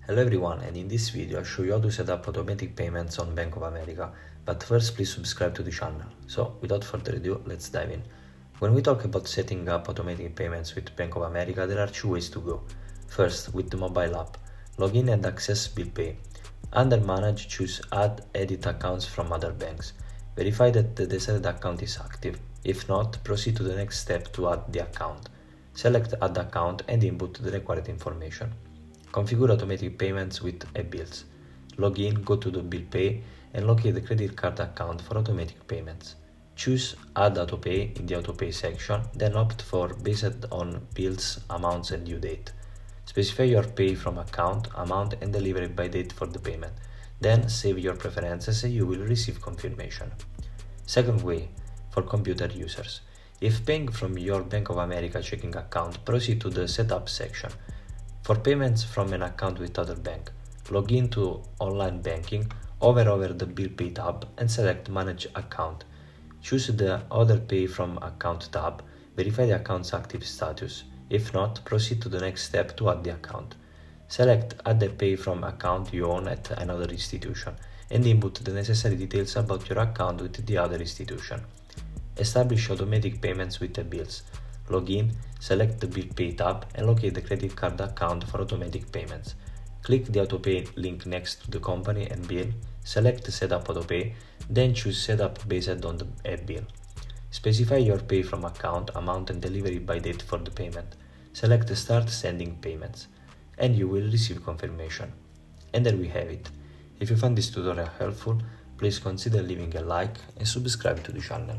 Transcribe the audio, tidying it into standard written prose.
Hello everyone, and in this video I'll show you how to set up automatic payments on Bank of America, but first please subscribe to the channel. So without further ado, let's dive in. When we talk about setting up automatic payments with Bank of America, there are two ways to go. First, with the mobile app. Log in and access Bill Pay. Under Manage, choose Add Edit Accounts from other banks. Verify that the desired account is active. If not, proceed to the next step to add the account. Select Add Account and input the required information. Configure automatic payments with e-bills. Log in, go to the Bill Pay, and locate the credit card account for automatic payments. Choose Add Autopay in the Autopay section, then opt for Based on Bills, Amounts and Due Date. Specify your pay from account, amount and delivery by date for the payment. Then save your preferences and you will receive confirmation. Second way, for computer users. If paying from your Bank of America checking account, proceed to the Setup section. For payments from an account with other bank, log in to Online Banking, hover over the Bill Pay tab and select Manage Account. Choose the Other Pay from Account tab, verify the account's active status. If not, proceed to the next step to add the account. Select Add a Pay from account you own at another institution and input the necessary details about your account with the other institution. Establish automatic payments with e-bills. Log in, select the Bill Pay tab and locate the credit card account for automatic payments. Click the Autopay link next to the company and bill, select Set up Autopay, then choose Setup based on the e-bill. Specify your pay from account, amount and delivery by date for the payment. Select Start Sending Payments, and you will receive confirmation. And there we have it. If you found this tutorial helpful, please consider leaving a like and subscribe to the channel.